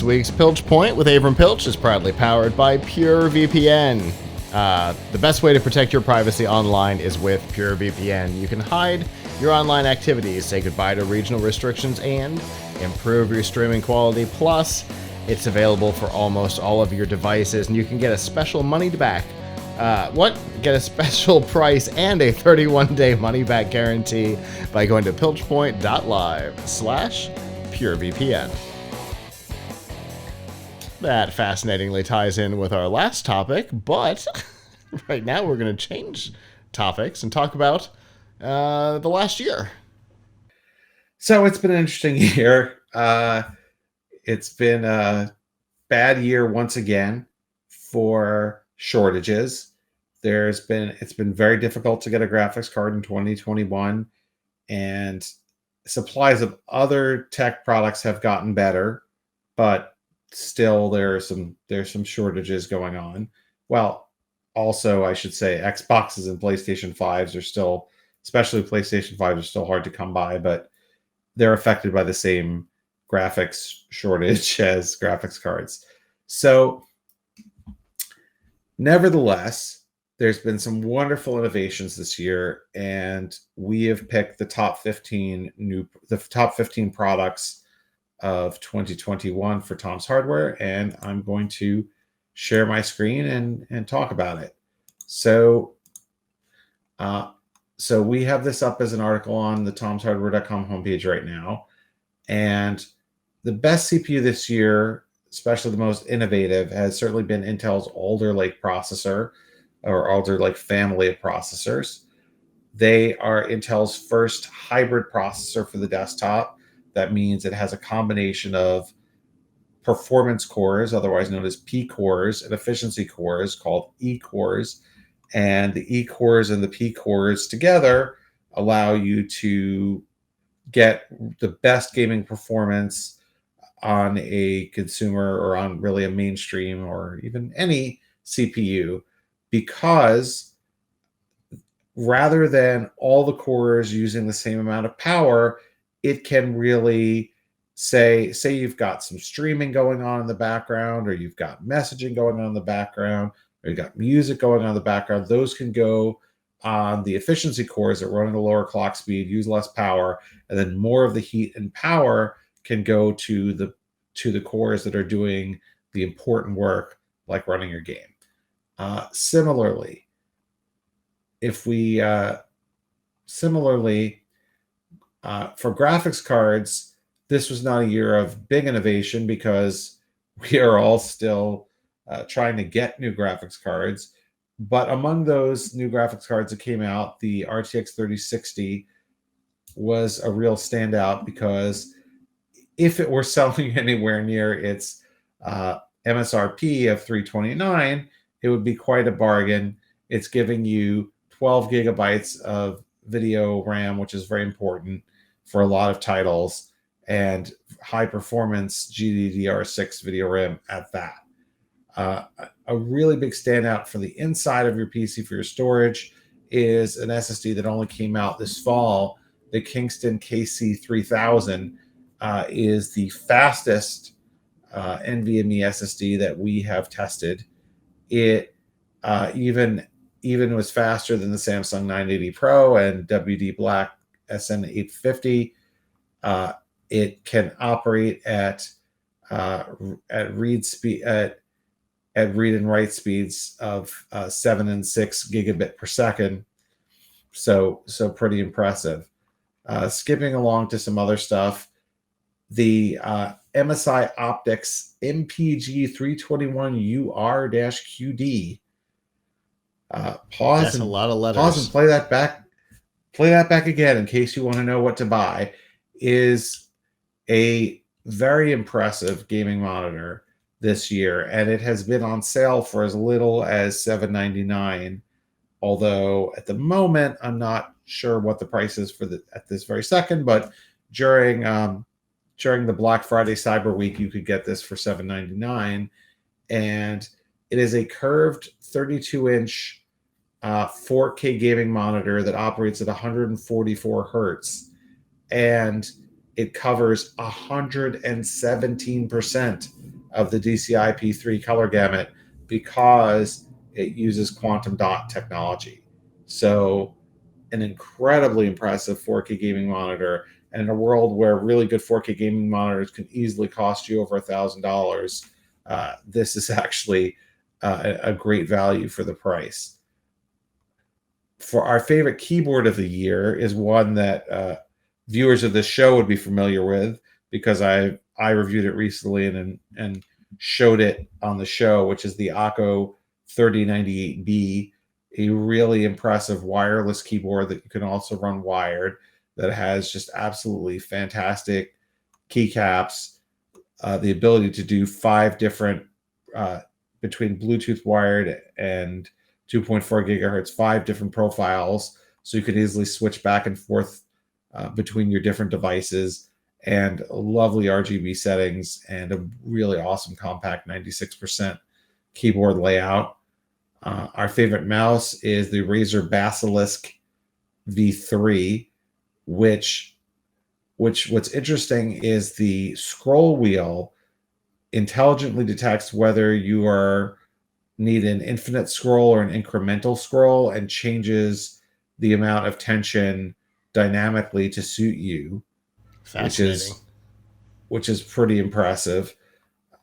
week's Piltch Point with Avram Piltch is proudly powered by PureVPN. The best way to protect your privacy online is with PureVPN. You can hide your online activities, say goodbye to regional restrictions, and improve your streaming quality. Plus, it's available for almost all of your devices, and you can get a special money-back. Get a special price and a 31-day money-back guarantee by going to piltchpoint.live/PureVPN. That fascinatingly ties in with our last topic, but right now we're going to change topics and talk about the last year. So it's been an interesting year. It's been a bad year once again for shortages. It's been very difficult to get a graphics card in 2021, and supplies of other tech products have gotten better, but still there's some shortages going on. Well, also I should say Xboxes and PlayStation 5s are still, especially PlayStation 5s, are still hard to come by, but they're affected by the same graphics shortage as graphics cards. So nevertheless, there's been some wonderful innovations this year, and we have picked the top 15 products of 2021 for Tom's Hardware, and I'm going to share my screen and talk about it. So we have this up as an article on the tomshardware.com homepage right now, and the best CPU this year, especially the most innovative, has certainly been Intel's Alder Lake processor, or Alder Lake family of processors. They are Intel's first hybrid processor for the desktop. That means it has a combination of performance cores, otherwise known as P cores, and efficiency cores called E cores. And the E cores and the P cores together allow you to get the best gaming performance on a consumer, or on really a mainstream, or even any CPU, because rather than all the cores using the same amount of power, it can really say you've got some streaming going on in the background, or you've got messaging going on in the background, or you've got music going on in the background. Those can go on the efficiency cores that run at a lower clock speed, use less power, and then more of the heat and power can go to the cores that are doing the important work, like running your game. Similarly, for graphics cards, this was not a year of big innovation because we are all still trying to get new graphics cards. But among those new graphics cards that came out, the RTX 3060 was a real standout, because if it were selling anywhere near its MSRP of $329, it would be quite a bargain. It's giving you 12 gigabytes of video RAM, which is very important for a lot of titles, and high performance GDDR6 video RAM at that. A really big standout for the inside of your PC for your storage is an SSD that only came out this fall. The Kingston KC3000 is the fastest NVMe SSD that we have tested. It even was faster than the Samsung 980 Pro and WD Black SN850. It can operate at read and write speeds of 7 and 6 gigabit per second. So pretty impressive. Skipping along to some other stuff, the Msi Optics Mpg321ur Qd. That's a lot of letters. Pause and play that back. Play that back again in case you want to know what to buy. Is a very impressive gaming monitor this year, and it has been on sale for as little as $799. Although at the moment, I'm not sure what the price is at this very second, but during the Black Friday Cyber Week, you could get this for $799, and it is a curved 32-inch 4K gaming monitor that operates at 144 hertz, and it covers 117% of the DCI P3 color gamut because it uses quantum dot technology. So an incredibly impressive 4K gaming monitor. And in a world where really good 4K gaming monitors can easily cost you over $1,000, this is actually a great value for the price. For our favorite keyboard of the year is one that viewers of this show would be familiar with because I reviewed it recently and showed it on the show, which is the Akko 3098B, a really impressive wireless keyboard that you can also run wired, that has just absolutely fantastic keycaps, the ability to do 5 different between Bluetooth wired and 2.4 gigahertz, 5 different profiles, so you could easily switch back and forth between your different devices, and lovely RGB settings, and a really awesome compact 96% keyboard layout. Our favorite mouse is the Razer Basilisk V3, which what's interesting is the scroll wheel intelligently detects whether you need an infinite scroll or an incremental scroll and changes the amount of tension dynamically to suit you, Fascinating. which is pretty impressive.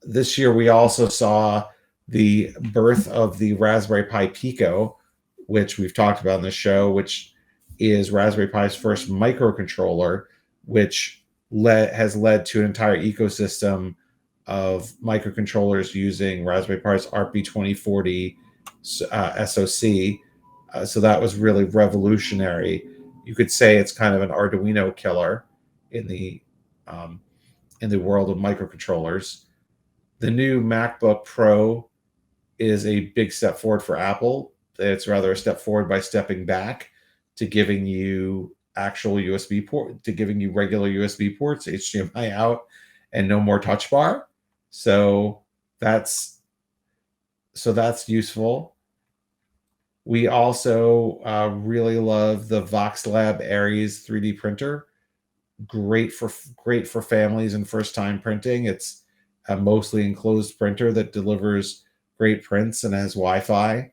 This year we also saw the birth of the Raspberry Pi Pico, which we've talked about in the show, which is Raspberry Pi's first microcontroller, which has led to an entire ecosystem of microcontrollers using Raspberry Pi's RP2040 SoC. So that was really revolutionary. You could say it's kind of an Arduino killer in the world of microcontrollers. The new MacBook Pro is a big step forward for Apple. It's rather a step forward by stepping back to giving you actual USB port, to giving you regular USB ports, HDMI out, and no more touch bar. So that's useful. We also really love the Voxlab Aries 3D printer. Great for families and first time printing. It's a mostly enclosed printer that delivers great prints and has Wi-Fi.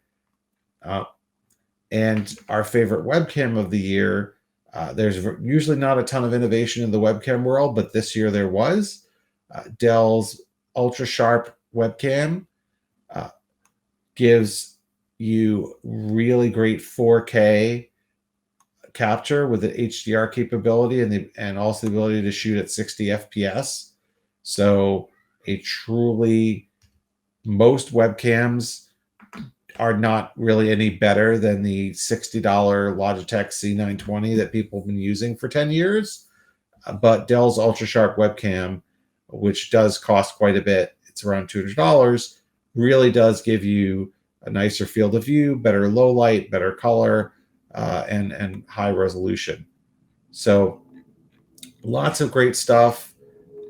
And our favorite webcam of the year, there's usually not a ton of innovation in the webcam world, but this year there was. Dell's ultra sharp webcam gives you really great 4K capture with the HDR capability and also the ability to shoot at 60 FPS. So most webcams are not really any better than the $60 Logitech C920 that people have been using for 10 years. But Dell's ultra sharp webcam, which does cost quite a bit, it's around $200, really does give you a nicer field of view, better low light, better color, and high resolution. So lots of great stuff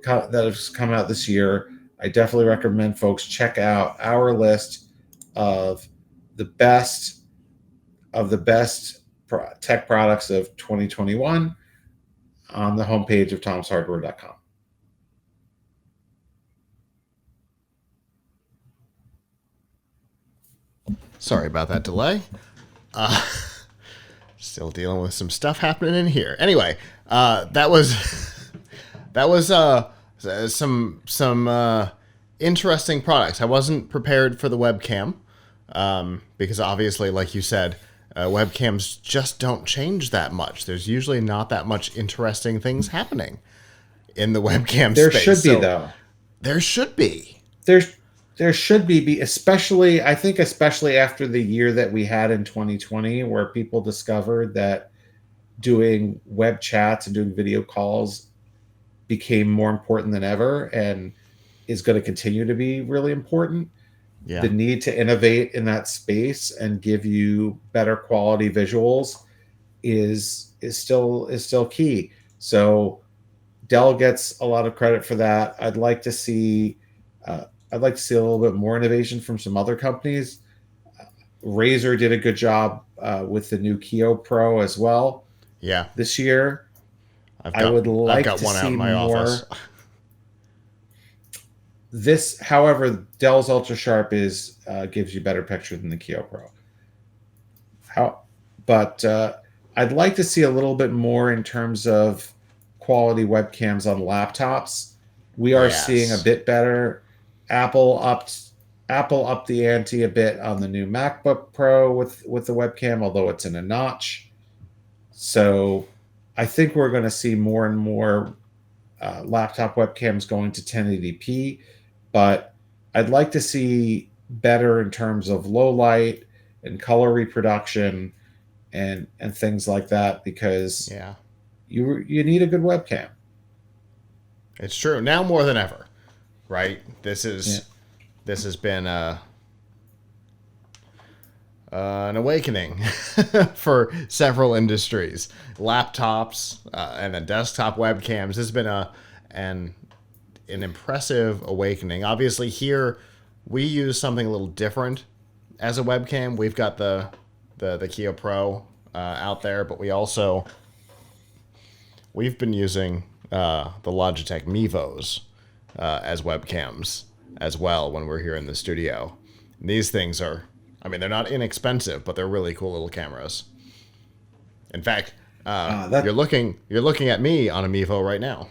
that has come out this year. I definitely recommend folks check out our list of the best tech products of 2021 on the homepage of tomshardware.com. Sorry about that delay. Still dealing with some stuff happening in here. Anyway, that was some interesting products. I wasn't prepared for the webcam because obviously, like you said, webcams just don't change that much. There's usually not that much interesting things happening in the webcam There space. should be, though. There should be. There should be, especially after the year that we had in 2020, where people discovered that doing web chats and doing video calls became more important than ever and is going to continue to be really important. Yeah. The need to innovate in that space and give you better quality visuals is still key. So Dell gets a lot of credit for that. I'd like to see a little bit more innovation from some other companies. Razer did a good job with the new Keo Pro as well. Yeah. This year, I've got one out in my office. This, however, Dell's Ultra Sharp is gives you better picture than the Keo Pro. But I'd like to see a little bit more in terms of quality webcams on laptops. We are seeing a Yes. bit better. Apple upped Apple upped the ante a bit on the new MacBook Pro with the webcam, although it's in a notch. So I think we're going to see more and more laptop webcams going to 1080p, but I'd like to see better in terms of low light and color reproduction and things like that, because Yeah. you need a good webcam. It's true. Now more than ever, right? Yeah. This has been an awakening for several industries. Laptops and then desktop webcams. This has been an impressive awakening. Obviously, here we use something a little different as a webcam. We've got the Keo Pro out there, but we've been using the Logitech Mevos as webcams as well when we're here in the studio. And these things are, I mean, they're not inexpensive, but they're really cool little cameras. In fact, you're looking at me on a Mevo right now,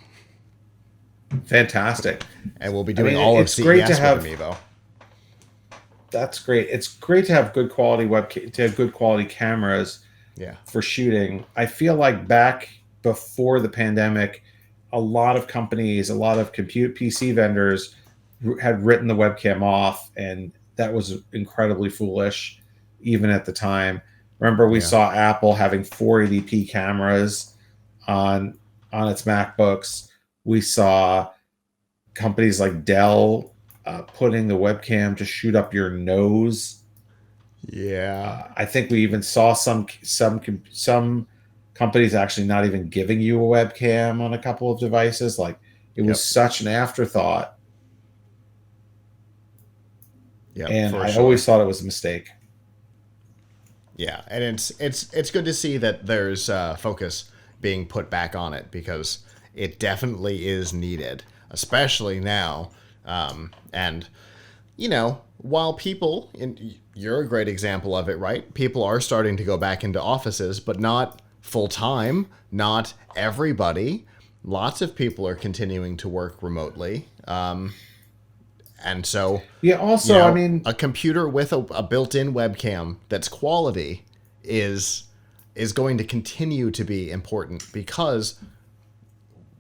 Fantastic. and we'll be doing all of It's CES great to with have. a Mevo. That's great. It's great to have good quality to have good quality cameras Yeah, for shooting. I feel like back before the pandemic, a lot of companies, a lot of compute PC vendors had written the webcam off, and that was incredibly foolish, even at the time. Remember, we yeah, saw Apple having 480p cameras on its MacBooks. We saw companies like Dell putting the webcam to shoot up your nose. yeah. I think we even saw some companies actually not even giving you a webcam on a couple of devices. Like, it was Yep, such an afterthought, yep, and for I sure. always thought it was a mistake. Yeah, and it's good to see that there's focus being put back on it, because it definitely is needed, especially now. And while people, and you're a great example of it, right? People are starting to go back into offices, but not full time. Not everybody. Lots of people are continuing to work remotely. And so, Yeah. Also, I mean, a computer with a built-in webcam that's quality is going to continue to be important, because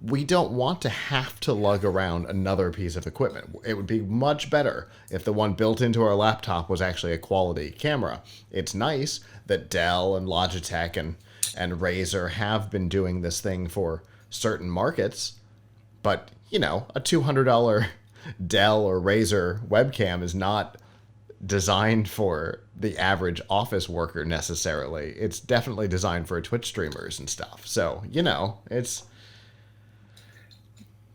we don't want to have to lug around another piece of equipment. It would be much better if the one built into our laptop was actually a quality camera. It's nice that Dell and Logitech and Razer have been doing this thing for certain markets, but a $200 Dell or Razer webcam is not designed for the average office worker necessarily. It's definitely designed for Twitch streamers and stuff. So, it's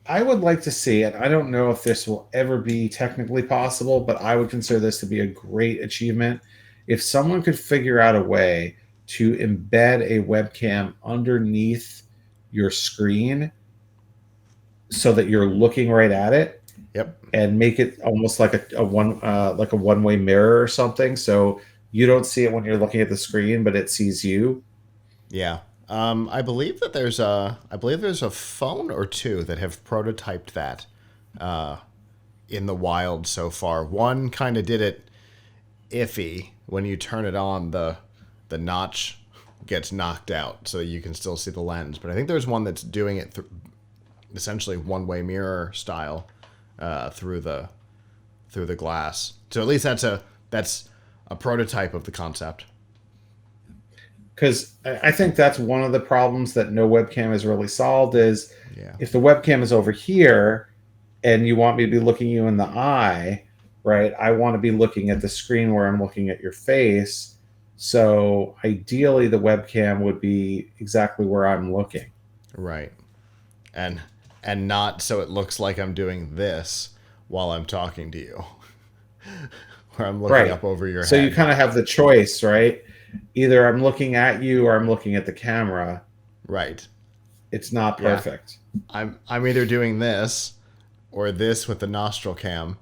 I would like to see it. I don't know if this will ever be technically possible, but I would consider this to be a great achievement. If someone could figure out a way to embed a webcam underneath your screen so that you're looking right at it, yep. and make it almost like a one-way mirror or something, so you don't see it when you're looking at the screen, but it sees you. Yeah. I believe there's a phone or two that have prototyped that in the wild so far. One kind of did it iffy. When you turn it on, the notch gets knocked out so you can still see the lens. But I think there's one that's doing it essentially one-way mirror style through the glass. So at least that's a prototype of the concept. Because I think that's one of the problems that no webcam has really solved is, Yeah. if the webcam is over here and you want me to be looking you in the eye, right? I want to be looking at the screen where I'm looking at your face. So ideally, the webcam would be exactly where I'm looking. Right. And not so it looks like I'm doing this while I'm talking to you, where I'm looking Right. up over your So you head. kind of have the choice, right? Either I'm looking at you or I'm looking at the camera. Right. It's not Yeah. perfect. I'm either doing this or this with the nostril cam.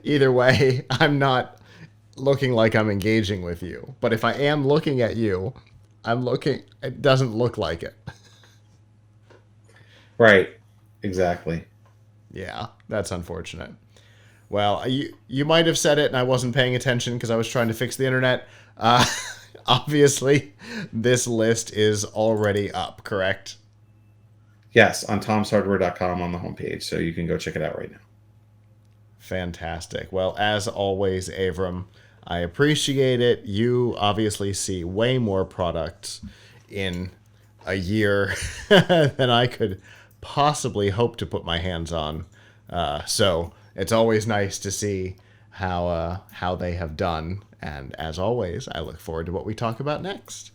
Either way, I'm not looking like I'm engaging with you. But if I am looking at you, it doesn't look like it. Right. Exactly. Yeah, that's unfortunate. Well, you might have said it and I wasn't paying attention because I was trying to fix the internet. Obviously, this list is already up, correct? Yes, on tomshardware.com on the homepage, so you can go check it out right now. Fantastic. Well, as always, Avram, I appreciate it. You obviously see way more products in a year than I could possibly hope to put my hands on. So it's always nice to see how they have done. And as always, I look forward to what we talk about next.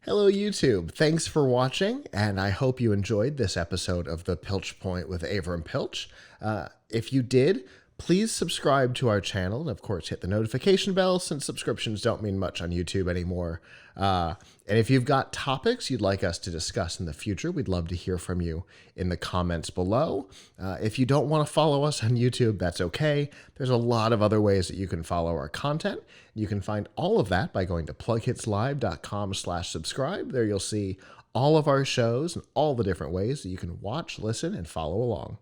Hello, YouTube. Thanks for watching, and I hope you enjoyed this episode of The Piltch Point with Avram Piltch. If you did, please subscribe to our channel, and of course hit the notification bell since subscriptions don't mean much on YouTube anymore. And if you've got topics you'd like us to discuss in the future, we'd love to hear from you in the comments below. If you don't want to follow us on YouTube, that's okay. There's a lot of other ways that you can follow our content. You can find all of that by going to plughitslive.com/subscribe. There you'll see all of our shows and all the different ways that you can watch, listen, and follow along.